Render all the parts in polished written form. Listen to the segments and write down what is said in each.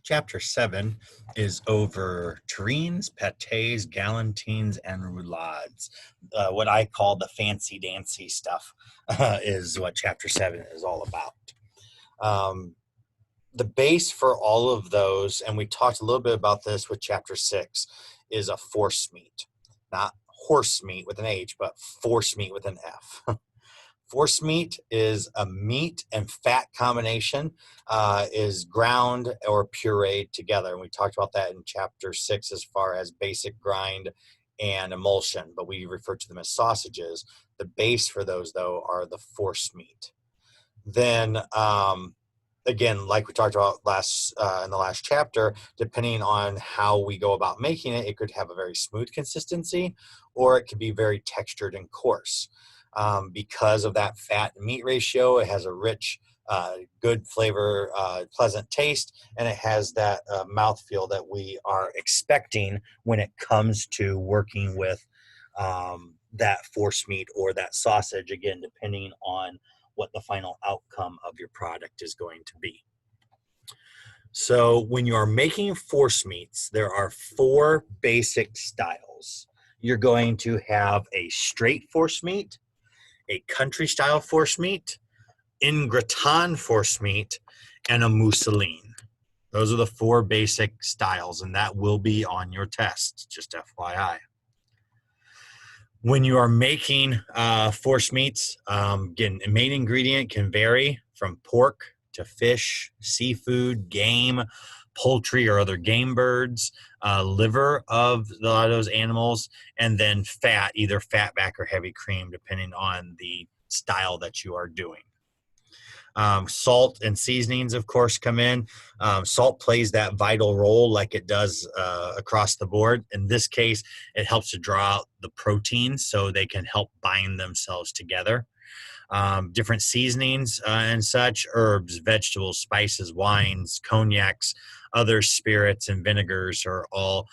Chapter 7 is over terrines, pâtés, galantines, and roulades. What I call the fancy dancy stuff is what Chapter 7 is all about. The base for all of those, and we talked a little bit about this with Chapter 6, is a force meat. Not horse meat with an H, but force meat with an F. Force meat is a meat and fat combination, is ground or pureed together. And we talked about that in Chapter 6 as far as basic grind and emulsion, but we refer to them as sausages. The base for those, though, are the force meat. Then, again, like we talked about in the last chapter, depending on how we go about making it, it could have a very smooth consistency, or it could be very textured and coarse. Because of that fat and meat ratio, it has a rich, good flavor, pleasant taste, and it has that mouthfeel that we are expecting when it comes to working with that force meat or that sausage, again, depending on what the final outcome of your product is going to be. So when you are making force meats, there are 4 basic styles. You're going to have a straight force meat, a country style force meat, in gratin force meat, and a mousseline. Those are the 4 basic styles, and that will be on your test, just FYI. When you are making force meats, again, the main ingredient can vary from pork to fish, seafood, game, poultry or other game birds, liver of a lot of those animals, and then fat, either fatback or heavy cream, depending on the style that you are doing. Salt and seasonings, of course, come in. Salt plays that vital role like it does across the board. In this case, it helps to draw out the proteins so they can help bind themselves together. Different seasonings and such, herbs, vegetables, spices, wines, cognacs, other spirits and vinegars are all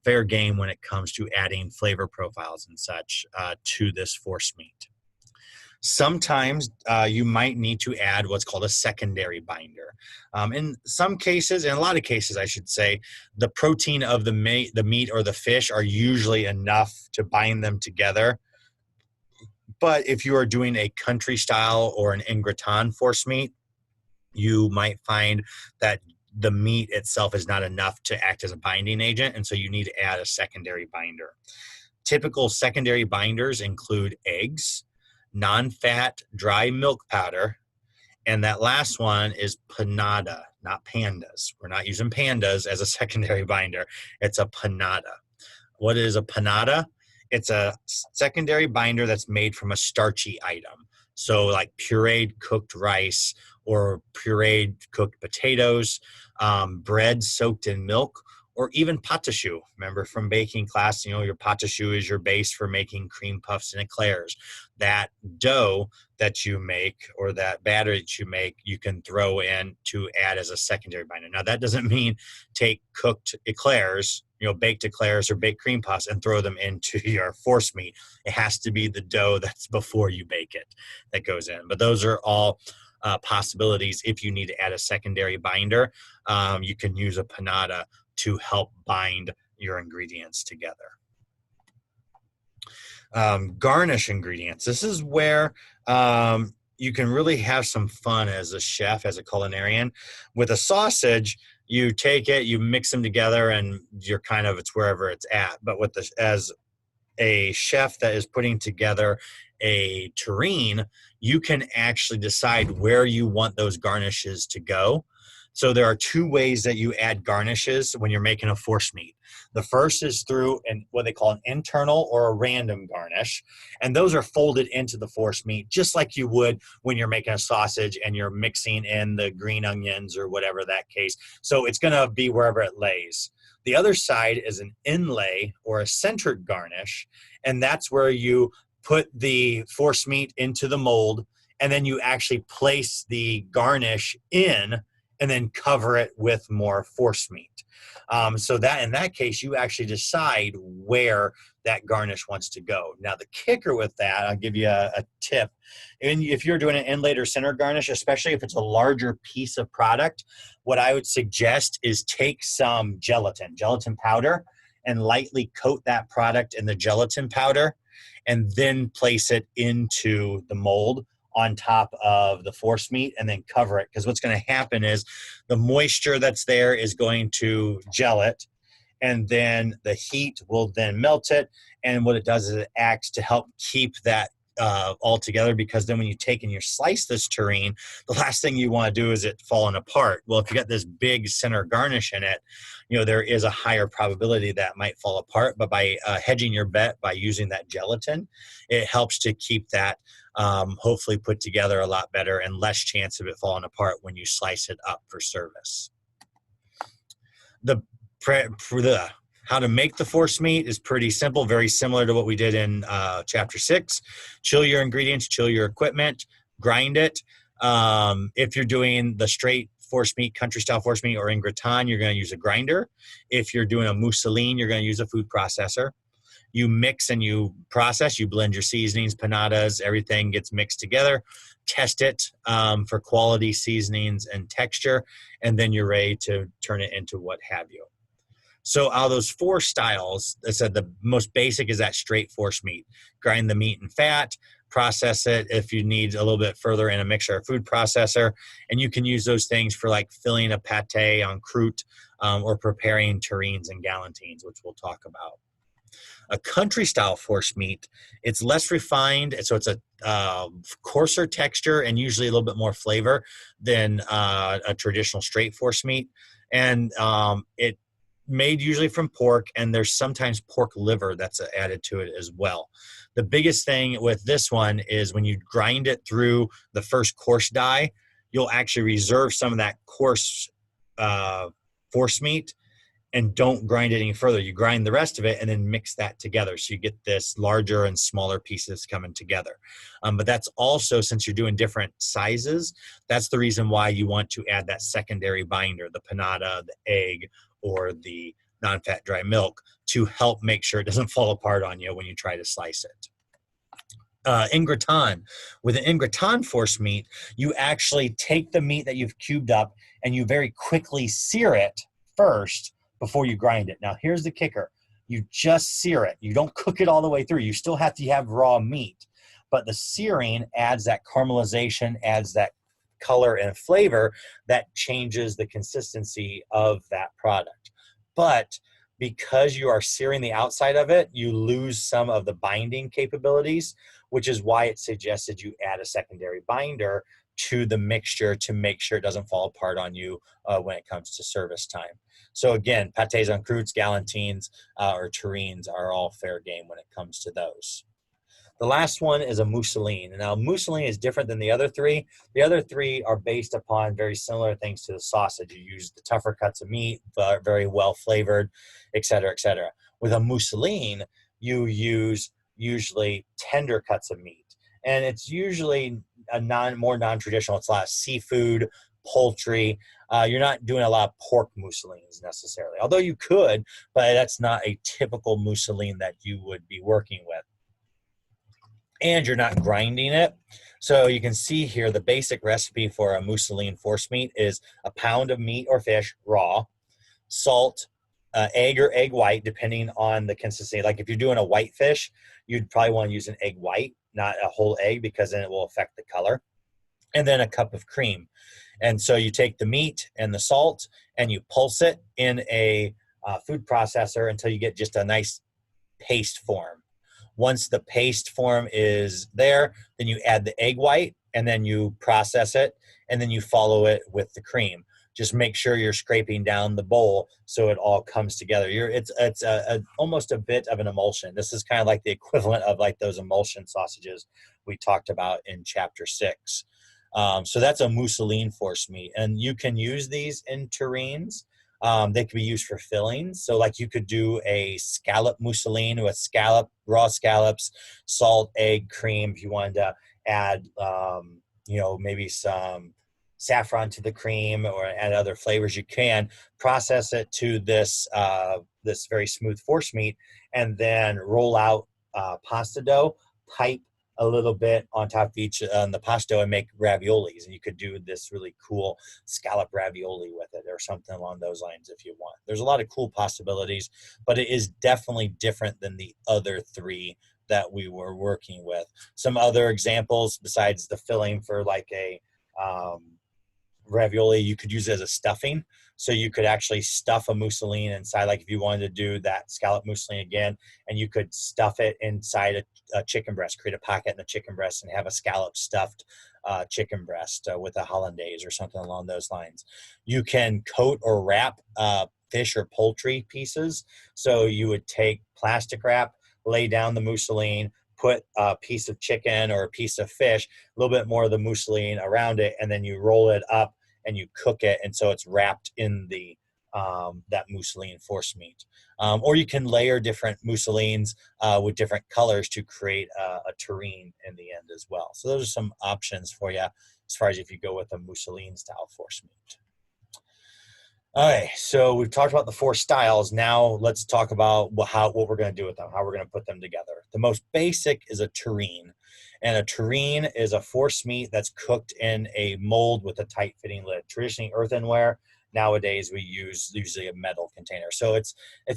fair game when it comes to adding flavor profiles and such to this force meat. Sometimes you might need to add what's called a secondary binder. In some cases, in a lot of cases, I should say, the protein of the meat or the fish are usually enough to bind them together. But if you are doing a country style or an en gratin force meat, you might find that the meat itself is not enough to act as a binding agent, and so you need to add a secondary binder. Typical secondary binders include eggs, non-fat dry milk powder, and that last one is panada, not pandas. We're not using pandas as a secondary binder. It's a panada. What is a panada? It's a secondary binder that's made from a starchy item. So like pureed cooked rice or pureed cooked potatoes, bread soaked in milk, or even pâte à choux. Remember from baking class, your pâte à choux is your base for making cream puffs and eclairs. That dough that you make or that batter that you make, you can throw in to add as a secondary binder. Now, that doesn't mean take cooked eclairs, baked eclairs or baked cream puffs and throw them into your force meat. It has to be the dough that's before you bake it that goes in. But those are all possibilities. If you need to add a secondary binder, you can use a panada to help bind your ingredients together. Garnish ingredients. This is where you can really have some fun as a chef, as a culinarian. With a sausage, you take it, you mix them together, and it's wherever it's at. But as a chef that is putting together a terrine, you can actually decide where you want those garnishes to go. So there are 2 ways that you add garnishes when you're making a force meat. The first is through what they call an internal or a random garnish, and those are folded into the force meat just like you would when you're making a sausage and you're mixing in the green onions or whatever that case. So it's going to be wherever it lays. The other side is an inlay or a centered garnish, and that's where you put the force meat into the mold, and then you actually place the garnish in and then cover it with more force meat. So that in that case, you actually decide where that garnish wants to go. Now, the kicker with that, I'll give you a tip. And if you're doing an inlaid or center garnish, especially if it's a larger piece of product, what I would suggest is take some gelatin powder, and lightly coat that product in the gelatin powder, and then place it into the mold on top of the force meat, and then cover it. Because what's going to happen is the moisture that's there is going to gel it, and then the heat will then melt it. And what it does is it acts to help keep that all together, because then when you take and you slice this terrine, the last thing you want to do is it falling apart. Well, if you got this big center garnish in it, there is a higher probability that might fall apart. But by hedging your bet by using that gelatin, it helps to keep that hopefully put together a lot better, and less chance of it falling apart when you slice it up for service. How to make the force meat is pretty simple, very similar to what we did in chapter 6. Chill your ingredients, chill your equipment, grind it. If you're doing the straight force meat, country style force meat, or in gratin, you're going to use a grinder. If you're doing a mousseline, you're going to use a food processor. You mix and you process, you blend your seasonings, panadas, everything gets mixed together. Test it for quality seasonings and texture, and then you're ready to turn it into what have you. So out of those 4 styles, I said the most basic is that straight force meat. Grind the meat and fat, process it if you need a little bit further in a mixer or food processor. And you can use those things for like filling a pate en croûte or preparing terrines and galantines, which we'll talk about. A country style force meat, it's less refined, so it's a coarser texture and usually a little bit more flavor than a traditional straight force meat. And it made usually from pork, and there's sometimes pork liver that's added to it as well. The biggest thing with this one is when you grind it through the first coarse die, you'll actually reserve some of that coarse force meat and don't grind it any further. You grind the rest of it and then mix that together. So you get this larger and smaller pieces coming together. But that's also, since you're doing different sizes, that's the reason why you want to add that secondary binder, the panada, the egg, or the non-fat dry milk, to help make sure it doesn't fall apart on you when you try to slice it. In gratin, with an in gratin force meat, you actually take the meat that you've cubed up and you very quickly sear it first before you grind it. Now, here's the kicker. You just sear it. You don't cook it all the way through. You still have to have raw meat. But the searing adds that caramelization, adds that color and flavor that changes the consistency of that product. But because you are searing the outside of it, you lose some of the binding capabilities, which is why it suggested you add a secondary binder to the mixture to make sure it doesn't fall apart on you when it comes to service time. So again, pâtés en croûtes, galantines, or terrines are all fair game when it comes to those. The last one is a mousseline. Now, mousseline is different than the other 3. The other 3 are based upon very similar things to the sausage. You use the tougher cuts of meat, but very well flavored, et cetera, et cetera. With a mousseline, you use usually tender cuts of meat. And it's usually more non-traditional. It's a lot of seafood, poultry. You're not doing a lot of pork mousselines necessarily, although you could, but that's not a typical mousseline that you would be working with. And you're not grinding it. So you can see here the basic recipe for a mousseline force meat is a pound of meat or fish raw, salt, egg or egg white, depending on the consistency. Like if you're doing a white fish, you'd probably want to use an egg white, not a whole egg, because then it will affect the color. And then a cup of cream. And so you take the meat and the salt and you pulse it in a food processor until you get just a nice paste form. Once the paste form is there, then you add the egg white and then you process it, and then you follow it with the cream. Just make sure you're scraping down the bowl so it all comes together. It's almost a bit of an emulsion. This is kind of like the equivalent of like those emulsion sausages we talked about in chapter 6. So that's a mousseline force meat, and you can use these in terrines. They can be used for fillings. So like you could do a scallop mousseline with raw scallops, salt, egg, cream. If you wanted to add, maybe some saffron to the cream or add other flavors, you can process it to this this very smooth force meat, and then roll out pasta dough, pipe a little bit on top of each on the pasta dough, and make raviolis. And you could do this really cool scallop ravioli with it or something along those lines if you want. There's a lot of cool possibilities, but it is definitely different than the other three that we were working with. Some other examples besides the filling for like a ravioli, you could use it as a stuffing. So you could actually stuff a mousseline inside, like if you wanted to do that scallop mousseline again, and you could stuff it inside a chicken breast, create a pocket in the chicken breast and have a scallop stuffed chicken breast with a hollandaise or something along those lines. You can coat or wrap fish or poultry pieces. So you would take plastic wrap, lay down the mousseline, put a piece of chicken or a piece of fish, a little bit more of the mousseline around it, and then you roll it up and you cook it, and so it's wrapped in the that mousseline force meat. Or you can layer different mousselines with different colors to create a terrine in the end as well. So those are some options for you as far as if you go with a mousseline style force meat. All right, so we've talked about the four styles. Now let's talk about what we're going to do with them, how we're going to put them together. The most basic is a terrine. And a terrine is a force meat that's cooked in a mold with a tight fitting lid. Traditionally earthenware. Nowadays we use usually a metal container. So it's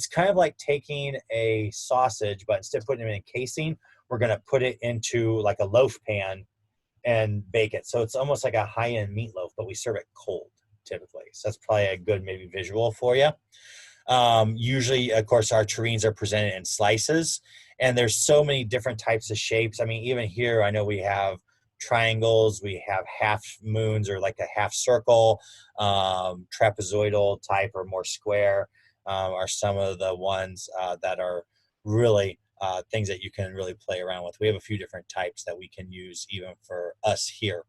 kind of like taking a sausage, but instead of putting it in a casing, we're going to put it into like a loaf pan and bake it. So it's almost like a high-end meatloaf, but we serve it cold typically. So that's probably a good maybe visual for you. Usually, of course, our terrines are presented in slices, and there's so many different types of shapes. I mean, even here, I know we have triangles, we have half moons or like a half circle, trapezoidal type or more square are some of the ones that are really things that you can really play around with. We have a few different types that we can use even for us here.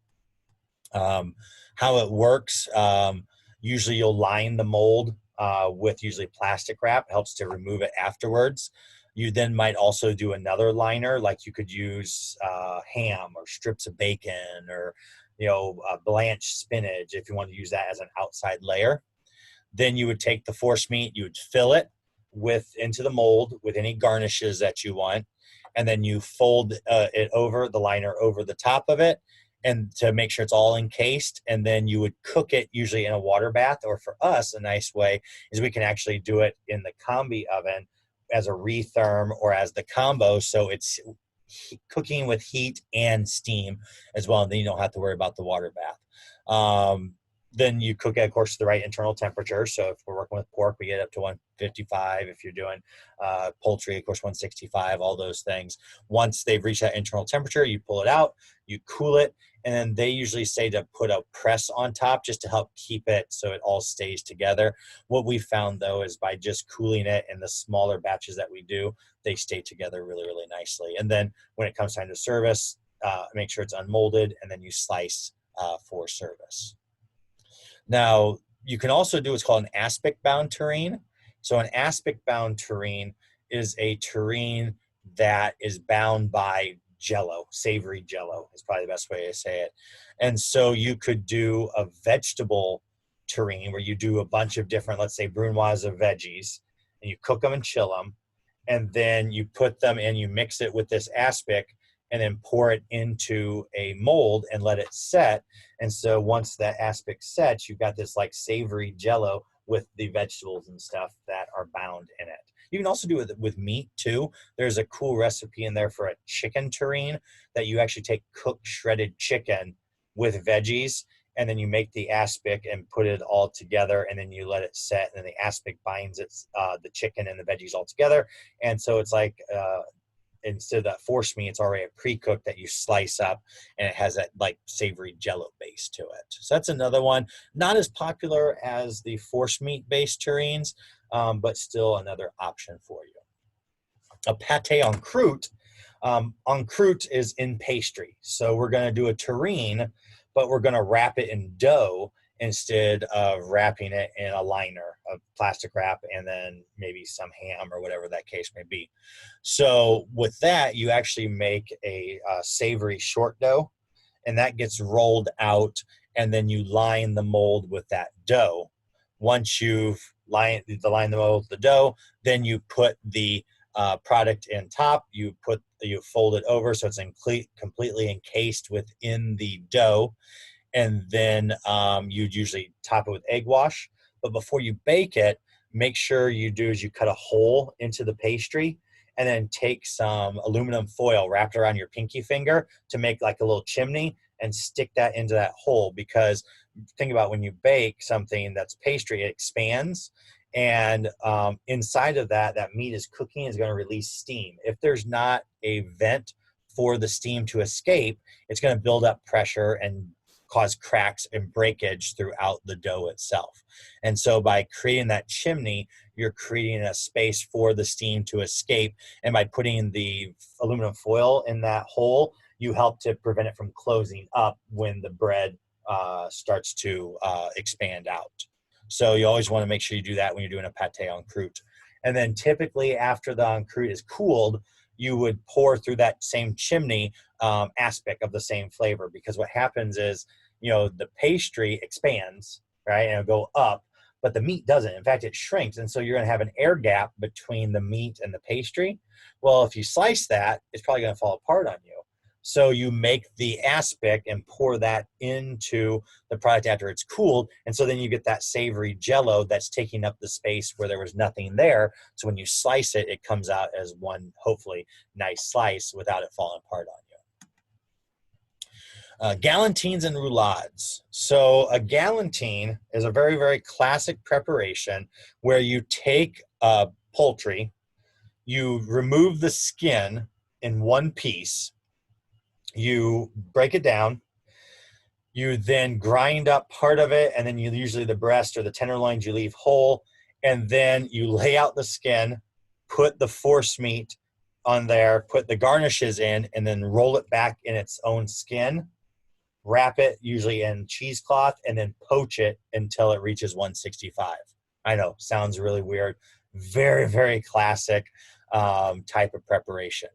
How it works, usually you'll line the mold with usually plastic wrap, helps to remove it afterwards. You then might also do another liner, like you could use ham or strips of bacon or blanched spinach if you want to use that as an outside layer. Then you would take the force meat, you would fill it into the mold with any garnishes that you want, and then you fold it over the liner over the top of it, and to make sure it's all encased, and then you would cook it usually in a water bath, or for us, a nice way is we can actually do it in the combi oven as a retherm or as the combo, so it's cooking with heat and steam as well, and then you don't have to worry about the water bath. Then you cook it, of course, to the right internal temperature. So if we're working with pork, we get up to 155. If you're doing poultry, of course, 165, all those things. Once they've reached that internal temperature, you pull it out, you cool it, and then they usually say to put a press on top just to help keep it so it all stays together. What we found, though, is by just cooling it in the smaller batches that we do, they stay together really, really nicely. And then when it comes time to service, make sure it's unmolded, and then you slice for service. Now, you can also do what's called an aspic-bound terrine. So an aspic-bound terrine is a terrine that is bound by jello, savory jello is probably the best way to say it. And so you could do a vegetable terrine where you do a bunch of different, let's say, brunoise of veggies, and you cook them and chill them, and then you put them in, you mix it with this aspic, and then pour it into a mold and let it set. And so once that aspic sets, you've got this like savory jello with the vegetables and stuff that are bound in it. You can also do it with meat too. There's a cool recipe in there for a chicken terrine that you actually take cooked shredded chicken with veggies, and then you make the aspic and put it all together, and then you let it set, and then the aspic binds the chicken and the veggies all together. And so it's like instead of that force meat, it's already a pre-cooked that you slice up, and it has that like savory jello base to it. So that's another one. Not as popular as the force meat based terrines, but still another option for you. A pâté en croûte. En croûte is in pastry. So we're going to do a terrine, but we're going to wrap it in dough instead of wrapping it in a liner of plastic wrap and then maybe some ham or whatever that case may be. So with that, you actually make a savory short dough, and that gets rolled out and then you line the mold with that dough. Once you've lined the mold with the dough, then you put the product in top. You fold it over so it's completely encased within the dough, and then you'd usually top it with egg wash. But before you bake it, make sure you cut a hole into the pastry, and then take some aluminum foil, wrap it around your pinky finger to make like a little chimney, and stick that into that hole. Because think about when you bake something that's pastry, it expands, and inside of that meat is cooking, is going to release steam. If there's not a vent for the steam to escape, it's going to build up pressure and cause cracks and breakage throughout the dough itself. And so by creating that chimney, you're creating a space for the steam to escape. And by putting the aluminum foil in that hole, you help to prevent it from closing up when the bread starts to expand out. So you always want to make sure you do that when you're doing a pâté en croûte. And then typically after the en croûte is cooled, you would pour through that same chimney aspic of the same flavor. Because what happens is, the pastry expands, right, and it'll go up, but the meat doesn't. In fact, it shrinks, and so you're going to have an air gap between the meat and the pastry. Well, if you slice that, it's probably going to fall apart on you. So you make the aspic and pour that into the product after it's cooled, and so then you get that savory jello that's taking up the space where there was nothing there. So when you slice it, it comes out as one, hopefully, nice slice without it falling apart on you. Galantines and roulades. So a galantine is a very, very classic preparation where you take poultry, you remove the skin in one piece, you break it down, you then grind up part of it, and then usually the breast or the tenderloins you leave whole, and then you lay out the skin, put the force meat on there, put the garnishes in, and then roll it back in its own skin, wrap it usually in cheesecloth, and then poach it until it reaches 165. I know, sounds really weird. Very, very classic type of preparation.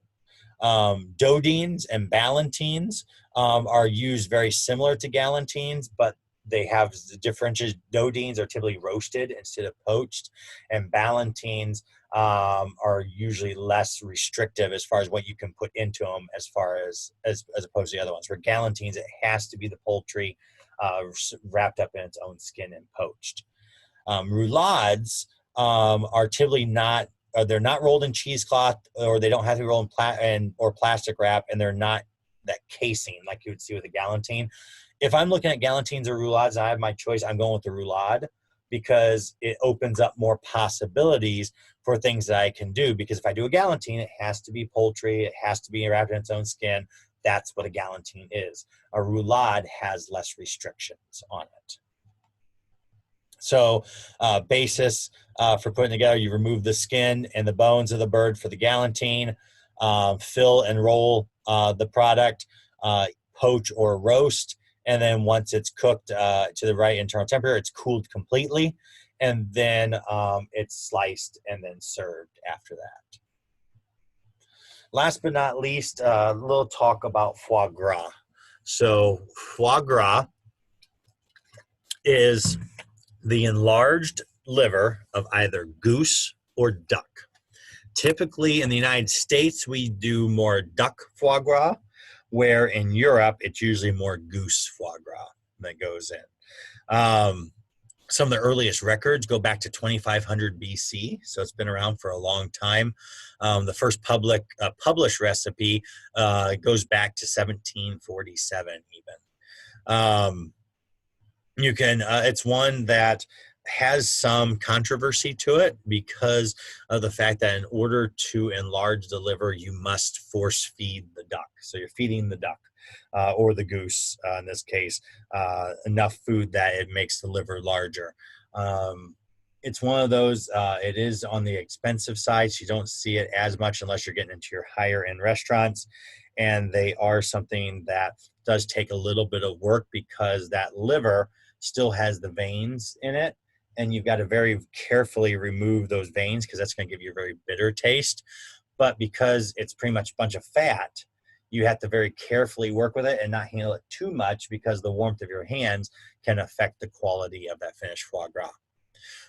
Dodines and ballantines are used very similar to galantines, but they have the differences. Dodines are typically roasted instead of poached, and ballantines are usually less restrictive as far as what you can put into them, as opposed to the other ones. For galantines, it has to be the poultry wrapped up in its own skin and poached. Roulades are typically not. They're not rolled in cheesecloth, or they don't have to be rolled in or plastic wrap, and they're not that casing like you would see with a galantine. If I'm looking at galantines or roulades and I have my choice, I'm going with the roulade, because it opens up more possibilities for things that I can do. Because if I do a galantine, it has to be poultry, it has to be wrapped in its own skin. That's what a galantine is. A roulade has less restrictions on it. So basis for putting together, you remove the skin and the bones of the bird for the galantine, fill and roll the product, poach or roast, and then once it's cooked to the right internal temperature, it's cooled completely, and then it's sliced and then served after that. Last but not least, a little talk about foie gras. So foie gras is the enlarged liver of either goose or duck. Typically in the United States, we do more duck foie gras, where in Europe, it's usually more goose foie gras that goes in. Some of the earliest records go back to 2500 BC, so it's been around for a long time. The first published recipe goes back to 1747 even. It's one that has some controversy to it because of the fact that in order to enlarge the liver, you must force feed the duck. So you're feeding the duck or the goose, in this case, enough food that it makes the liver larger. It's one of those, it is on the expensive side, so you don't see it as much unless you're getting into your higher end restaurants. And they are something that does take a little bit of work because that liver still has the veins in it, and you've got to very carefully remove those veins because that's going to give you a very bitter taste. But because it's pretty much a bunch of fat, you have to very carefully work with it and not handle it too much, because the warmth of your hands can affect the quality of that finished foie gras.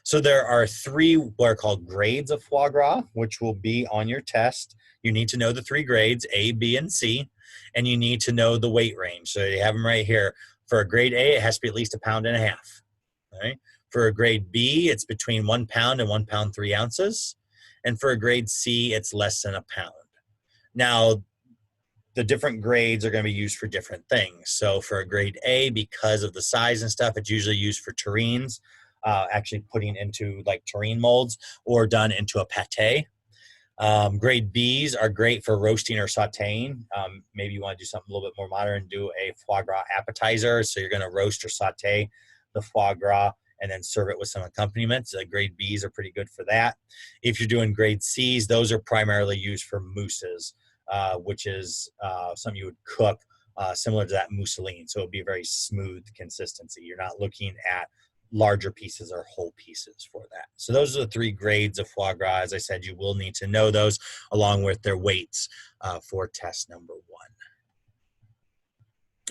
So there are 3 what are called grades of foie gras, which will be on your test. You need to know the 3 grades, A, B, and C, and you need to know the weight range. So you have them right here. For a grade A, it has to be at least 1.5 pounds. All right. For a grade B, it's between 1 pound and 1 pound 3 ounces. And for a grade C, it's less than 1 pound. Now, the different grades are going to be used for different things. So for a grade A, because of the size and stuff, it's usually used for terrines, actually putting into like terrine molds or done into a pate. Grade Bs are great for roasting or sauteing. Maybe you want to do something a little bit more modern, do a foie gras appetizer. So you're going to roast or saute the foie gras and then serve it with some accompaniments. Grade Bs are pretty good for that. If you're doing grade Cs, those are primarily used for mousses, which is something you would cook similar to that mousseline. So it would be a very smooth consistency. You're not looking at larger pieces or whole pieces for that. So those are the 3 grades of foie gras. As I said, you will need to know those along with their weights for test number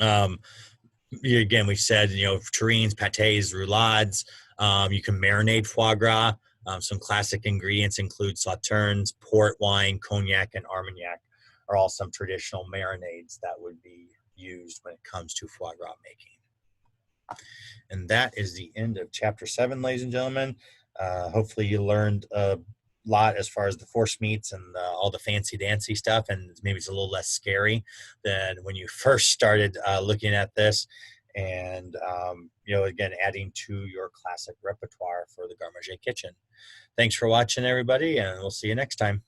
1. Again, we said, terrines, patés, roulades. You can marinate foie gras. Some classic ingredients include sauternes, port wine, cognac, and armagnac are all some traditional marinades that would be used when it comes to foie gras making. And that is the end of chapter 7, ladies and gentlemen. Hopefully you learned a lot as far as the force meats and all the fancy dancy stuff, and maybe it's a little less scary than when you first started looking at this. And, again, adding to your classic repertoire for the Garde Manger kitchen. Thanks for watching, everybody, and we'll see you next time.